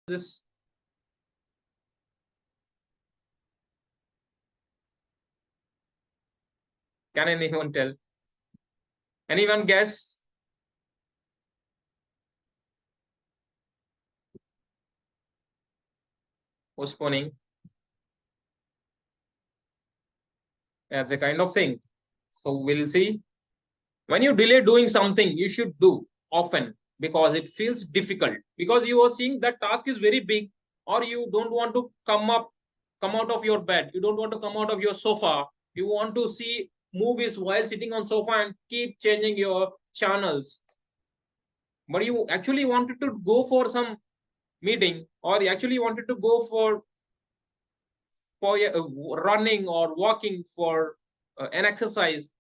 this? Can anyone tell? Anyone guess? Postponing. That's a kind of thing. So we'll see. When you delay doing something, you should do often because it feels difficult. Because you are seeing that task is very big, or you don't want to come out of your bed. You don't want to come out of your sofa. You want to see movies while sitting on sofa and keep changing your channels. But you actually wanted to go for some meeting, or you actually wanted to go for running or walking for an exercise,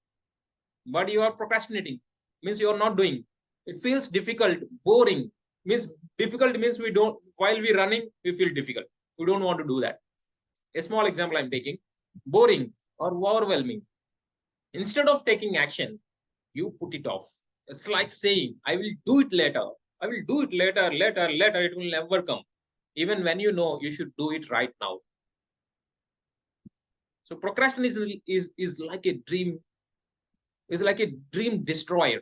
but you are procrastinating, means you are not doing. It feels difficult, boring. Means difficult means we don't, while we running we feel difficult, we don't want to do that. A small example I'm taking: boring or overwhelming. Instead of taking action, you put it off. It's like saying, I will do it later, I will do it later, later. It will never come, even when you know you should do it right now. So procrastination is like a dream, is like a dream destroyer.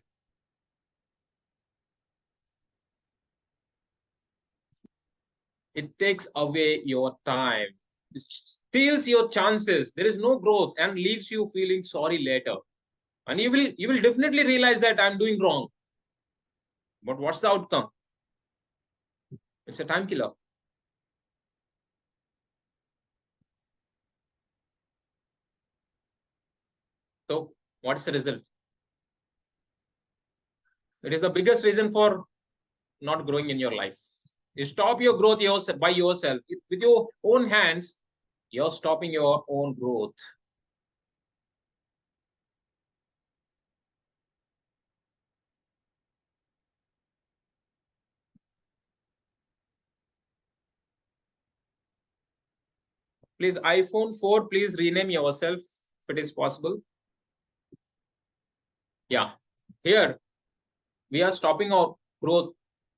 It takes away your time, it steals your chances. There is no growth and leaves you feeling sorry later. And you will definitely realize that I'm doing wrong. But what's the outcome? It's a time killer. So what's the result? It is the biggest reason for not growing in your life. You stop your growth by yourself. With your own hands, you're stopping your own growth. Please, iPhone 4, please rename yourself if it is possible. Yeah, here we are stopping our growth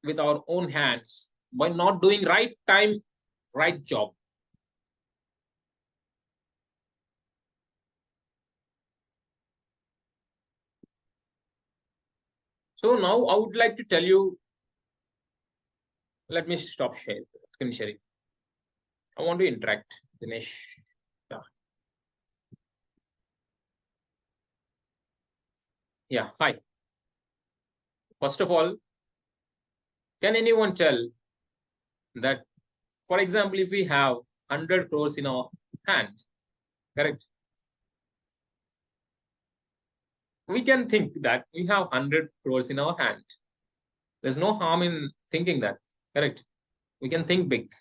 with our own hands by not doing right time, right job. So now I would like to tell you, let me stop screen sharing. I want to interact, Dinesh. Yeah. Yeah, hi. First of all, can anyone tell that, for example, if we have 100 crores in our hand, correct? We can think that we have 100 crores in our hand. There's no harm in thinking that, correct? We can think big.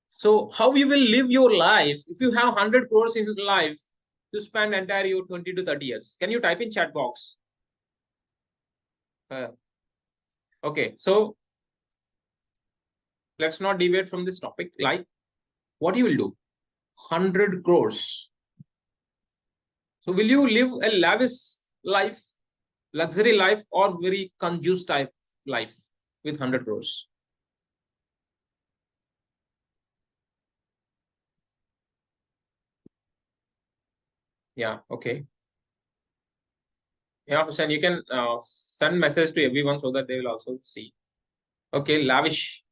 So how you will live your life if you have 100 crores in life to spend entire your 20 to 30 years? Can you type in chat box? Okay, so let's not deviate from this topic. Like, what you will do? 100 crores. So will you live a lavish life, luxury life, or very conjuice type life with 100 crores? Yeah, okay. Yeah, Hussein, you can send message to everyone so that they will also see. Okay, lavish.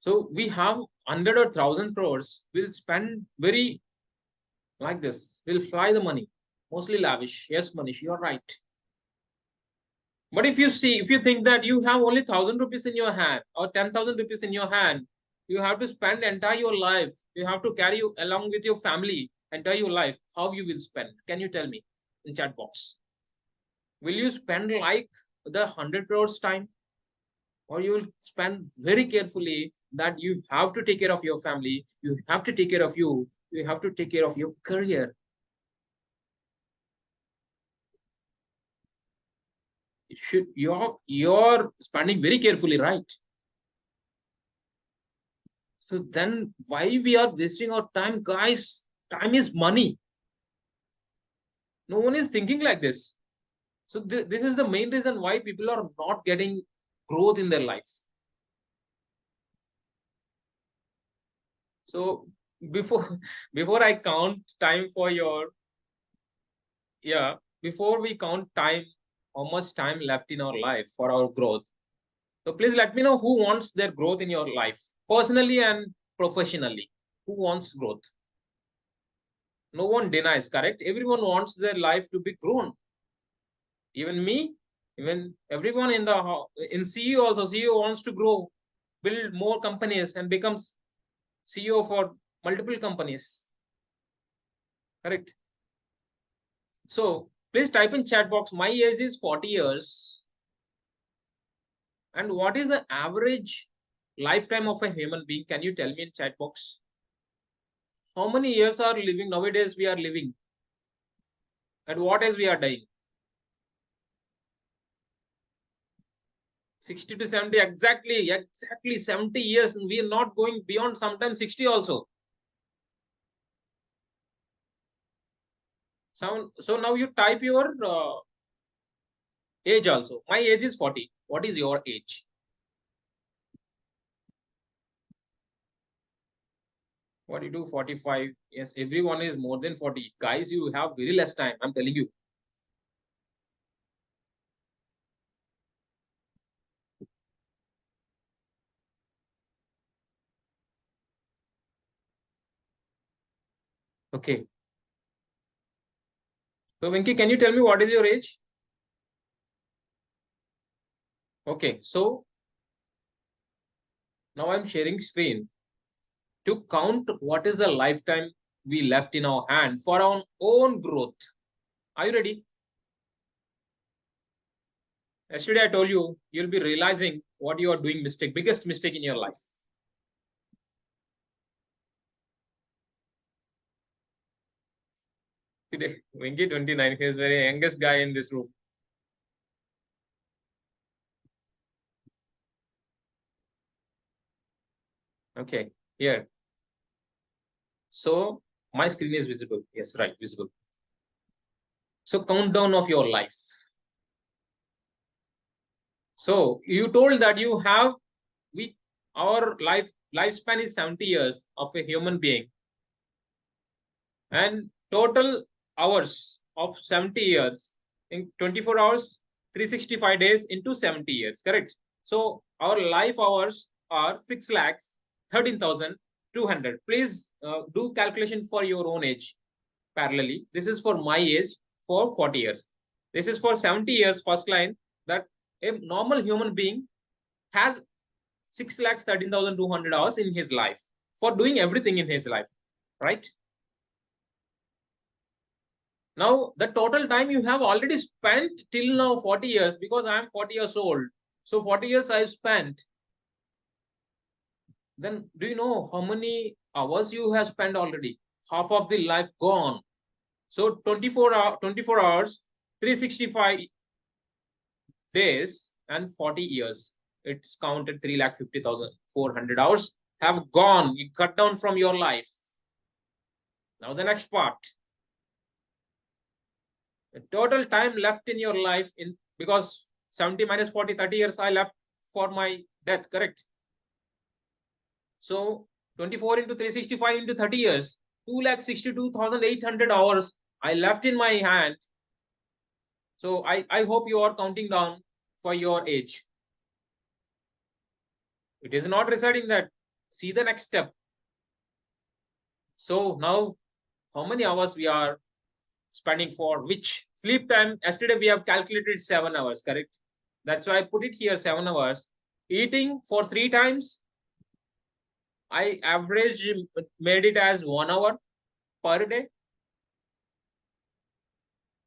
So we have 100 or 1,000 crores. We'll spend very like this. We'll fly the money. Mostly lavish. Yes, Manish, you're right. But if you see, if you think that you have only 1,000 rupees in your hand or 10,000 rupees in your hand, you have to spend entire your life. You have to carry you along with your family entire your life. How you will spend? Can you tell me in chat box? Will you spend like the 100 crores time, or you will spend very carefully that you have to take care of your family, you have to take care of you have to take care of your career. It should, you're spending very carefully, right? So then why we are wasting our time, guys? Time is money. No one is thinking like this. So this is the main reason why people are not getting growth in their life. So before before I count time for your, yeah, before we count time, how much time left in our life for our growth. So please let me know who wants their growth in your life, personally and professionally. Who wants growth? No one denies, correct? Everyone wants their life to be grown. Even me, even everyone in the in CEO also. CEO wants to grow, build more companies, and becomes CEO for multiple companies. Correct. So please type in chat box. My age is 40 years. And what is the average lifetime of a human being? Can you tell me in chat box? How many years are living nowadays? We are living. At what age we are dying? 60 to 70, exactly 70 years. We are not going beyond sometimes 60 also. So now you type your age also. My age is 40. What is your age? 42, 45. Yes, everyone is more than 40. Guys, you have very less time. I'm telling you. Okay. So Venki, can you tell me what is your age? Okay. So now I'm sharing screen to count what is the lifetime we left in our hand for our own growth. Are you ready? Yesterday I told you, you'll be realizing what you are doing mistake, biggest mistake in your life. Today, Venki 29, he is very youngest guy in this room. Okay, here. So my screen is visible. Yes, right, visible. So countdown of your life. So you told that you have, we our lifespan is 70 years of a human being, and total hours of 70 years in 24 hours, 365 days into 70 years, correct? So our life hours are 6 lakhs 13,200. Please do calculation for your own age parallelly. This is for my age for 40 years. This is for 70 years, first line, that a normal human being has 6 lakhs 13,200 hours in his life for doing everything in his life, right? Now, the total time you have already spent till now 40 years, because I am 40 years old. So 40 years I've spent. Then do you know how many hours you have spent already? Half of the life gone. So 24 hours, 365 days and 40 years. It's counted 3,50,400 hours have gone. You cut down from your life. Now the next part. The total time left in your life, in because 70 minus 40, 30 years I left for my death, correct? So 24 into 365 into 30 years, 2,62,800 hours I left in my hand. So I hope you are counting down for your age. It is not residing that. See the next step. So now how many hours we are spending for which sleep time? Yesterday we have calculated 7 hours, correct? That's why I put it here 7 hours. Eating for 3 times, I average made it as 1 hour per day.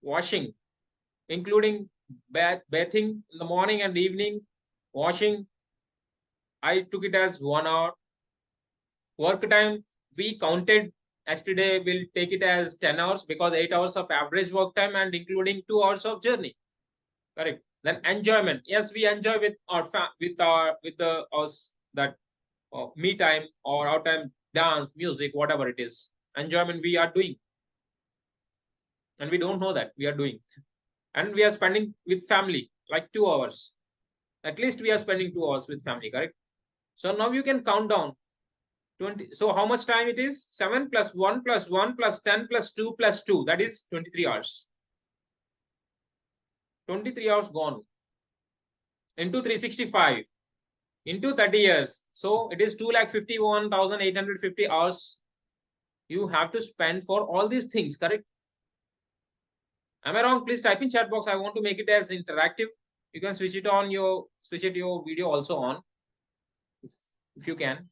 Washing, including bathing in the morning and evening, washing, I took it as 1 hour. Work time, we counted yesterday, we'll take it as 10 hours because 8 hours of average work time and including 2 hours of journey. Correct. Then enjoyment. Yes, we enjoy with our with the us that me time or our time, dance, music, whatever it is. Enjoyment we are doing. And we don't know that we are doing. and we are spending with family like 2 hours. At least we are spending 2 hours with family, correct? So now you can count down 20. So how much time it is? 7 plus 1 plus 1 plus 10 plus 2 plus 2. That is 23 hours. 23 hours gone into 365 into 30 years. So it is 2,51,850 hours you have to spend for all these things, correct? Am I wrong? Please type in chat box. I want to make it as interactive. You can switch it your video also on if you can.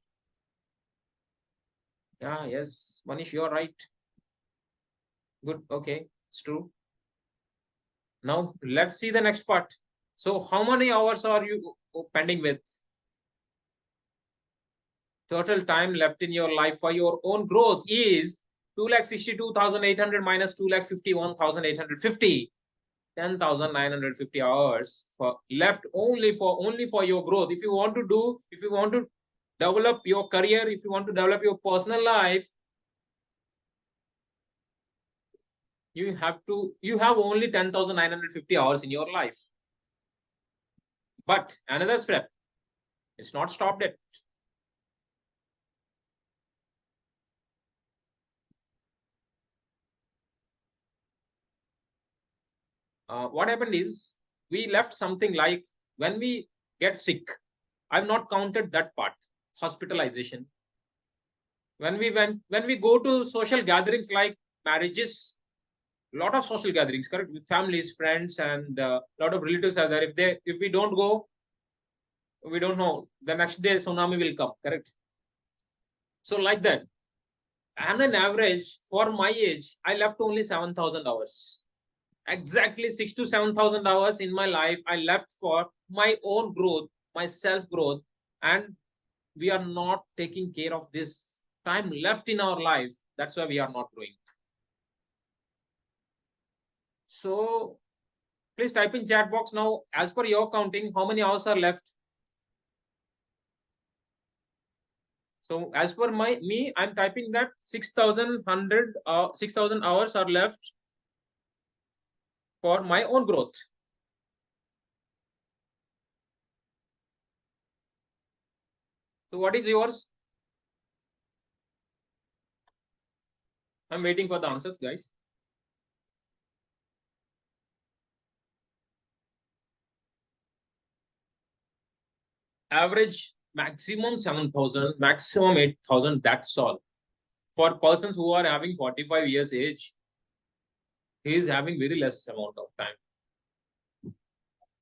Yeah, yes, Manish, you're right. Good. Okay, it's true. Now let's see the next part. So how many hours are you pending with? Total time left in your life for your own growth is 2,62,800 minus 2,51,850. 10,950 hours for left only for your growth. If you want to develop your career, if you want to develop your personal life, you have only 10,950 hours in your life. But another step, it's not stopped yet. What happened is we left something like when we get sick. I've not counted that part. Hospitalization. When we go to social gatherings like marriages, lot of social gatherings, correct, with families, friends, and lot of relatives are there. If we don't go, we don't know the next day tsunami will come, correct? So like that, and an average for my age, I left only 7,000 hours. Exactly 6 to 7,000 hours in my life I left for my own growth, my self growth, and we are not taking care of this time left in our life. That's why we are not growing. So please type in chat box now. As per your counting, how many hours are left? So as per me, I'm typing that 6,000 hours are left for my own growth. So what is yours? I'm waiting for the answers, guys. Average maximum 7,000, maximum 8,000. That's all. For persons who are having 45 years age, he is having very less amount of time.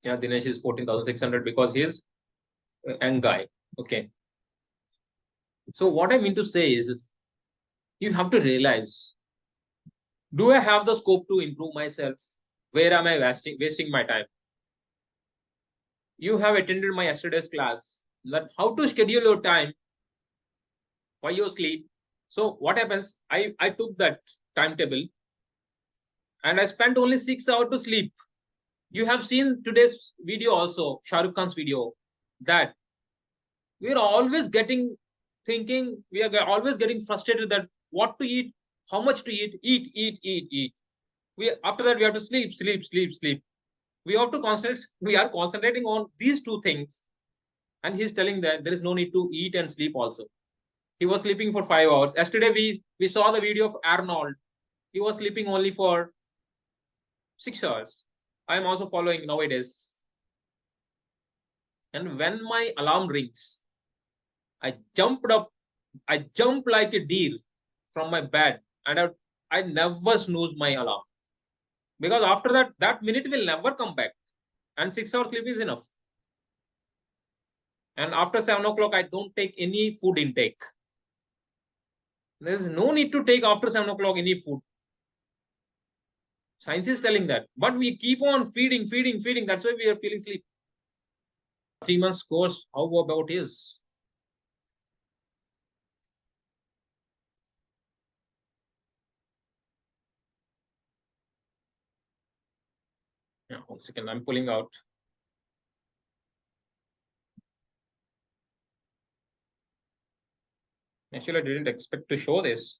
Yeah, Dinesh is 14,600 because he is a young guy. Okay. So what I mean to say is you have to realize, do I have the scope to improve myself? Where am I wasting my time? You have attended my yesterday's class that how to schedule your time for your sleep. So what happens? I took that timetable and I spent only 6 hours to sleep. You have seen today's video also, Shah Rukh Khan's video, that we are always getting thinking, we are always getting frustrated that what to eat, how much to eat. We after that we have to sleep. We have to concentrate. We are concentrating on these two things, and he's telling that there is no need to eat and sleep also. He was sleeping for 5 hours. Yesterday we saw the video of Arnold. He was sleeping only for 6 hours. I am also following nowadays. And when my alarm rings, I jumped up. I jumped like a deer from my bed, and I never snooze my alarm because after that, that minute will never come back. And 6 hours sleep is enough. And after 7 o'clock, I don't take any food intake. There is no need to take after 7 o'clock any food. Science is telling that, but we keep on feeding. That's why we are feeling sleep. 3 months course. How about his? Yeah, 1 second. I'm pulling out. Actually, I didn't expect to show this.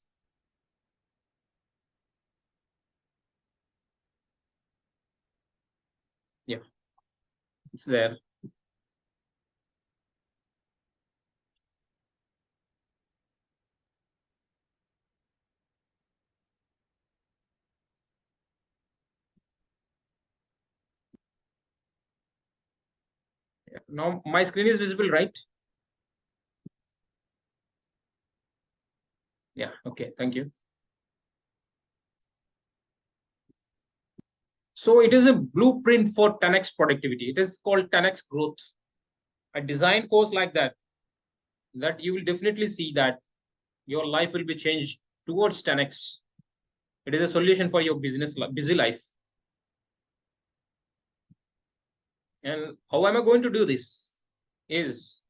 Yeah, it's there. Yeah. Now my screen is visible, right? Yeah. Okay. Thank you. So it is a blueprint for 10x productivity. It is called 10x growth. A design course like that you will definitely see that your life will be changed towards 10x. It is a solution for your busy life. And how am I going to do this? Is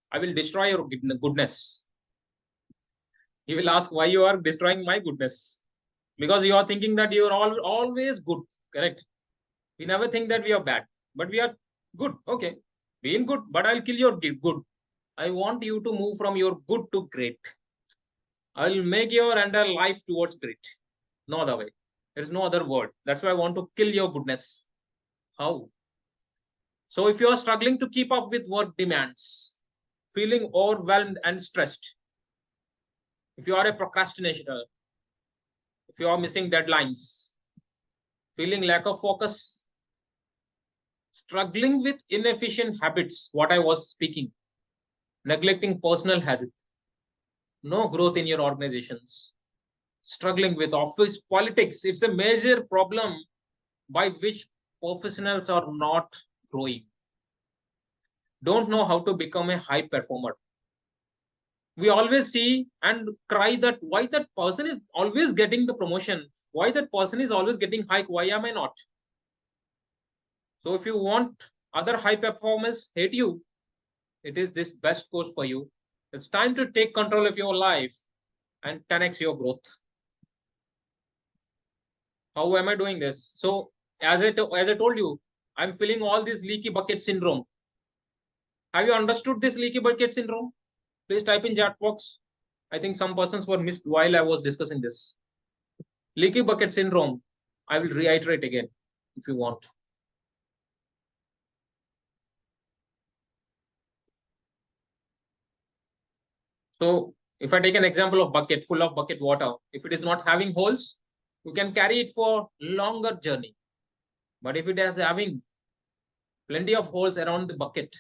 I will destroy your goodness. You will ask why you are destroying my goodness. Because you are thinking that you are always good, correct? We never think that we are bad, but we are good. Okay, being good, but I'll kill your good. I want you to move from your good to great. I'll make your entire life towards great. No other way. There is no other word. That's why I want to kill your goodness. How? So if you are struggling to keep up with work demands, feeling overwhelmed and stressed, if you are a procrastinator, if you are missing deadlines, feeling lack of focus, struggling with inefficient habits, what I was speaking, neglecting personal habits, no growth in your organizations, struggling with office politics, it's a major problem by which professionals are not growing, don't know how to become a high performer. We always see and cry that why that person is always getting the promotion, why that person is always getting hike, why am I not? So if you want other high performers hate you, it is this best course for you. It's time to take control of your life and 10x your growth. How am I doing this? So as I told you, I'm feeling all this leaky bucket syndrome. Have you understood this leaky bucket syndrome? Please type in chat box. I think some persons were missed while I was discussing this. Leaky bucket syndrome. I will reiterate again if you want. So if I take an example of bucket full of bucket water, if it is not having holes, you can carry it for longer journey. But if it is having plenty of holes around the bucket,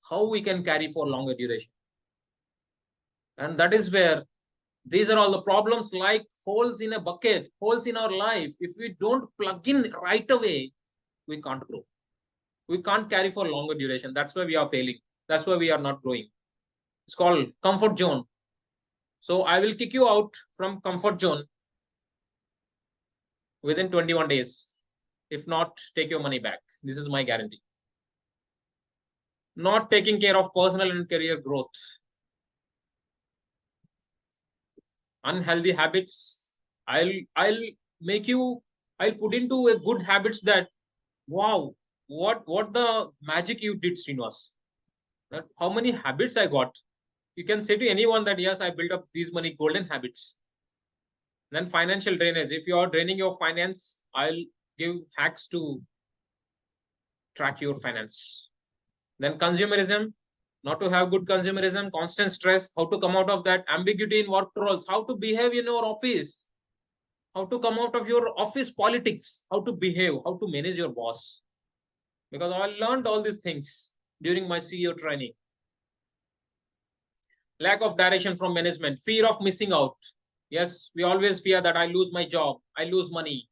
how we can carry for longer duration? And that is where these are all the problems like holes in a bucket, holes in our life. If we don't plug in right away, we can't grow. We can't carry for longer duration. That's why we are failing. That's why we are not growing. It's called comfort zone. So I will kick you out from comfort zone within 21 days. If not, take your money back. This is my guarantee. Not taking care of personal and career growth. Unhealthy habits. I'll make you, I'll put into a good habits that wow, what the magic you did, Srinivas. How many habits I got. You can say to anyone that yes, I built up these many golden habits. Then financial drainage. If you are draining your finance, I'll give hacks to track your finance. Then consumerism, not to have good consumerism, constant stress, how to come out of that, ambiguity in work roles, how to behave in your office, how to come out of your office politics, how to behave, how to manage your boss. Because I learned all these things during my CEO training. Lack of direction from management, fear of missing out. Yes, we always fear that I lose my job, I lose money,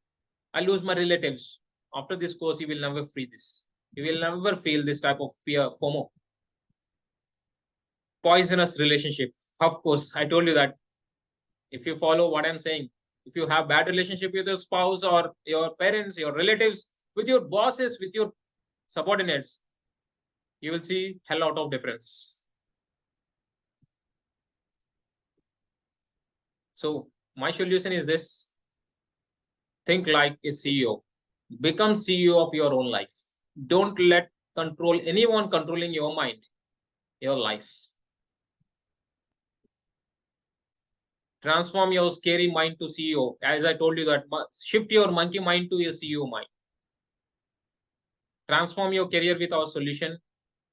I lose my relatives. After this course, you will never feel this. You will never feel this type of fear, FOMO. Poisonous relationship. Of course, I told you that if you follow what I'm saying, if you have bad relationship with your spouse or your parents, your relatives, with your bosses, with your subordinates, you will see hell lot of difference. So my solution is this: think like a CEO, become CEO of your own life. Don't let control anyone controlling your mind, your life. Transform your scary mind to CEO. As I told you that, shift your monkey mind to your CEO mind. Transform your career with our solution.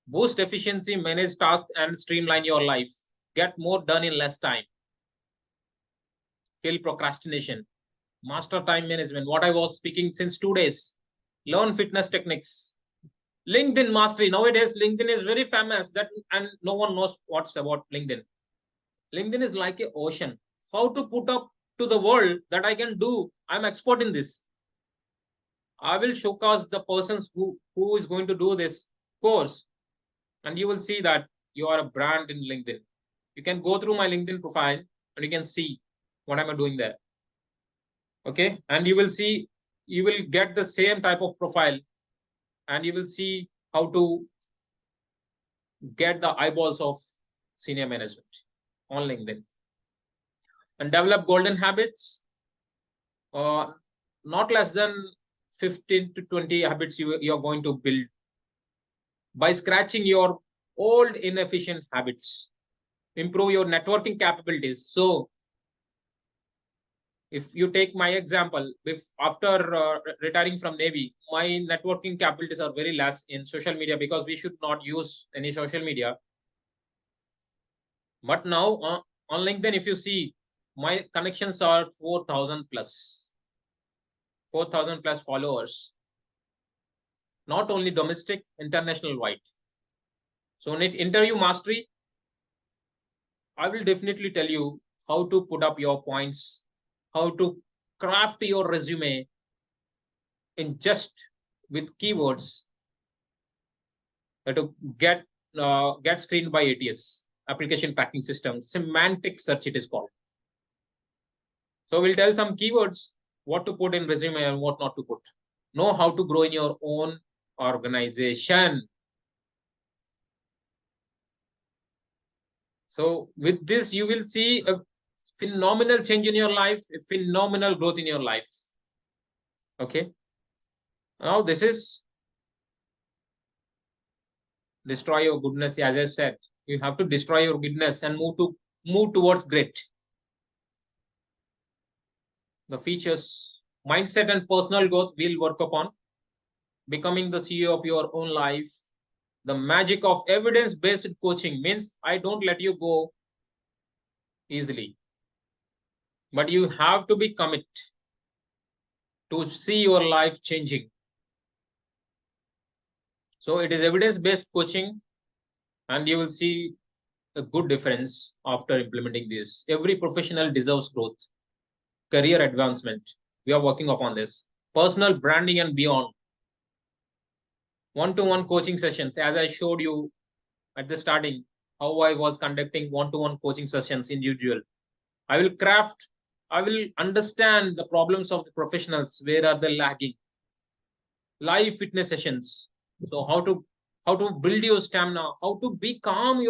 Boost efficiency, manage tasks, and streamline your life. Get more done in less time. Kill procrastination. Master time management. What I was speaking since 2 days. Learn fitness techniques. LinkedIn mastery. Nowadays, LinkedIn is very famous, and no one knows what's about LinkedIn. LinkedIn is like an ocean. How to put up to the world that I can do. I'm expert in this. I will showcase the persons who is going to do this course, and you will see that you are a brand in LinkedIn. You can go through my LinkedIn profile and you can see what am I doing there. Okay, and you will see, you will get the same type of profile, and you will see how to get the eyeballs of senior management on LinkedIn. And develop golden habits, not less than 15 to 20 habits you're going to build by scratching your old inefficient habits. Improve your networking capabilities. So if you take my example, if after retiring from Navy, my networking capabilities are very less in social media because we should not use any social media. But now on LinkedIn, if you see, my connections are 4,000 plus. 4,000 plus followers. Not only domestic, international wide. So in interview mastery, I will definitely tell you how to put up your points, how to craft your resume in just with keywords to get screened by ATS, application tracking system, semantic search it is called. So we'll tell some keywords, what to put in resume and what not to put. Know how to grow in your own organization. So with this, you will see a phenomenal change in your life, a phenomenal growth in your life. Okay. Now this is destroy your goodness. As I said, you have to destroy your goodness and move towards great. The features, mindset and personal growth will work upon. Becoming the CEO of your own life. The magic of evidence-based coaching means I don't let you go easily, but you have to be committed to see your life changing. So it is evidence-based coaching, and you will see a good difference after implementing this. Every professional deserves growth, career advancement. We are working upon this. Personal branding and beyond. One-to-one coaching sessions, as I showed you at the starting, how I was conducting one-to-one coaching sessions individual. I will understand the problems of the professionals, where are they lagging. Live fitness sessions. So how to build your stamina, how to be calm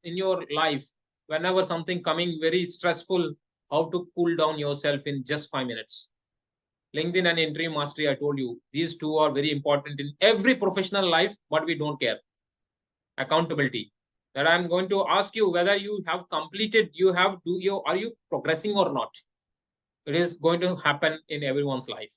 in your life whenever something coming very stressful, how to cool down yourself in just 5 minutes. LinkedIn and entry mastery, I told you, these two are very important in every professional life, but we don't care. Accountability. That I'm going to ask you whether you have completed, are you progressing or not? It is going to happen in everyone's life.